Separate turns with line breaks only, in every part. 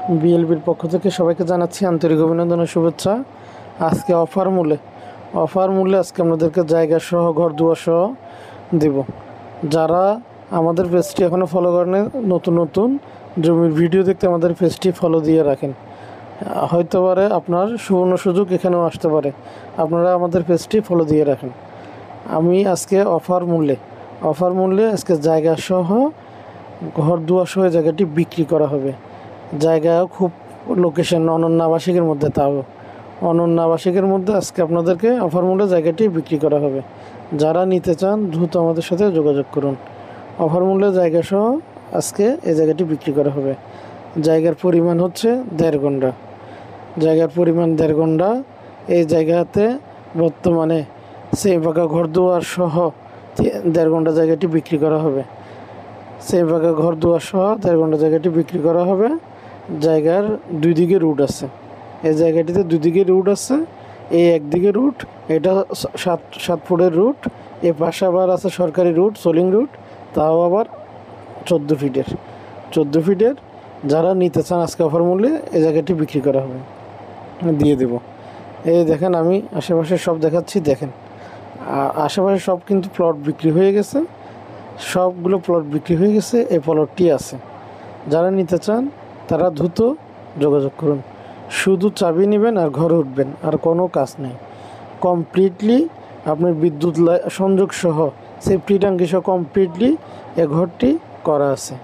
বিএলবির পক্ষ থেকে সবাইকে জানাচ্ছি আন্তরিক অভিনন্দন ও শুভেচ্ছা। আজকে অফার মূল্যে আজকে আপনাদেরকে জায়গা সহ ঘর দুয়ার সহ দিব। যারা আমাদের পেজটি এখনও ফলো করেন, নতুন জমির ভিডিও দেখতে আমাদের পেজটি ফলো দিয়ে রাখেন। হয়তো পারে আপনার সুবর্ণ সুযোগ এখানেও আসতে পারে, আপনারা আমাদের পেজটি ফলো দিয়ে রাখেন। আমি আজকে অফার মূল্যে আজকে জায়গা সহ ঘর দুয়ার সহ জায়গাটি বিক্রি করা হবে। জায়গা খুব লোকেশন অনন্য আবাসিকের মধ্যে, তাও অনন্য আবাসিকের মধ্যে আজকে আপনাদেরকে অফার মূল্যে জায়গাটি বিক্রি করা হবে। যারা নিতে চান দ্রুত আমাদের সাথে যোগাযোগ করুন। অফার মূল্যে জায়গা সহ আজকে এই জায়গাটি বিক্রি করা হবে। জায়গার পরিমাণ হচ্ছে 1.5 ঘন্টা। জায়গার পরিমাণ 1.5 ঘন্টা। এই জায়গাতে বর্তমানে সেই পাকা ঘর দুয়ার সহ 1.5 ঘন্টা জায়গাটি বিক্রি করা হবে। সেই পাকা ঘর দুয়ার সহ 1.5 ঘন্টা জায়গাটি বিক্রি করা হবে। জায়গার দুই দিকে রুট আছে। এই জায়গাটিতে দুই দিকে রুট আছে। এই একদিকে রুট, এটা 7 ফুটের রুট। এ পাশে আবার আছে সরকারি রুট, সোলিং রুট, তাও আবার 14 ফিটের। যারা নিতে চান আজকে অফার মূল্যে এই জায়গাটি বিক্রি করা হবে, দিয়ে দেব। এই দেখেন, আমি আশেপাশে সব দেখাচ্ছি, দেখেন আশেপাশে সব কিন্তু প্লট বিক্রি হয়ে গেছে। সবগুলো প্লট বিক্রি হয়ে গেছে, এই প্লটটি আছে। যারা নিতে চান তারা দ্রুত যোগাযোগ করুন। শুধু চাবি নেবেন আর ঘরে উঠবেন, আর কোনো কাজ নেই। কমপ্লিটলি আপনার বিদ্যুৎ সংযোগ সহ সেফটি ট্যাঙ্কি সহ কমপ্লিটলি এ ঘরটি করা আছে।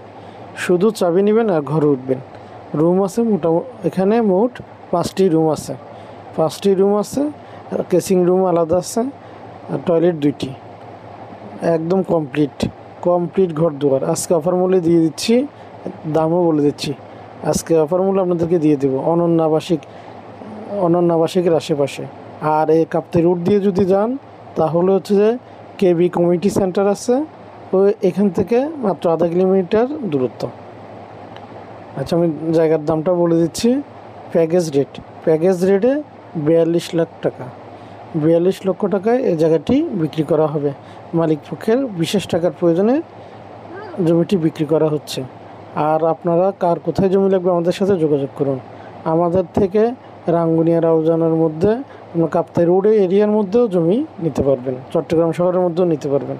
শুধু চাবি নেবেন আর ঘরে উঠবেন। রুম আছে মোটামুটি, এখানে মোট 5টি রুম আছে। 5টি রুম আছে, কেসিং রুম আলাদা আছে, আর টয়লেট 2টি। একদম কমপ্লিট ঘর দুয়ার আজকে অফার মূল্যে দিয়ে দিচ্ছি। দামও বলে দিচ্ছি। আজকে অফার মূল্য আপনাদেরকে দিয়ে দেবো অনন্য আবাসিকের আশেপাশে। আর এই কাপ্তাই রুট দিয়ে যদি যান তাহলে হচ্ছে যে কেবি কমিউনিটি সেন্টার আছে, ওই এখান থেকে মাত্র আধা কিলোমিটার দূরত্ব। আচ্ছা, আমি জায়গার দামটা বলে দিচ্ছি। প্যাকেজ রেটে 42 লাখ টাকা। 42 লক্ষ টাকায় এই জায়গাটি বিক্রি করা হবে। মালিক পক্ষের বিশেষ টাকার প্রয়োজনে জমিটি বিক্রি করা হচ্ছে। আর আপনারা কার কোথায় জমি লাগবে আমাদের সাথে যোগাযোগ করুন। আমাদের থেকে রাঙ্গুনিয়া রাউজানের মধ্যে, কাপ্তাই রোড এরিয়ার মধ্যেও জমি নিতে পারবেন, চট্টগ্রাম শহরের মধ্যেও নিতে পারবেন।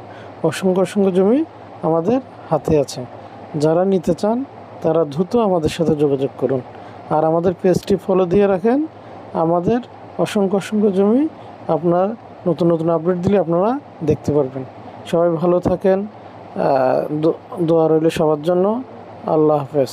অসংখ্য জমি আমাদের হাতে আছে। যারা নিতে চান তারা দ্রুত আমাদের সাথে যোগাযোগ করুন। আর আমাদের পেজটি ফলো দিয়ে রাখেন। আমাদের অসংখ্য জমি আপনার নতুন আপডেট দিলে আপনারা দেখতে পারবেন। সবাই ভালো থাকেন। দোয়া রইল সবার জন্য। আল্লাহ হাফেজ।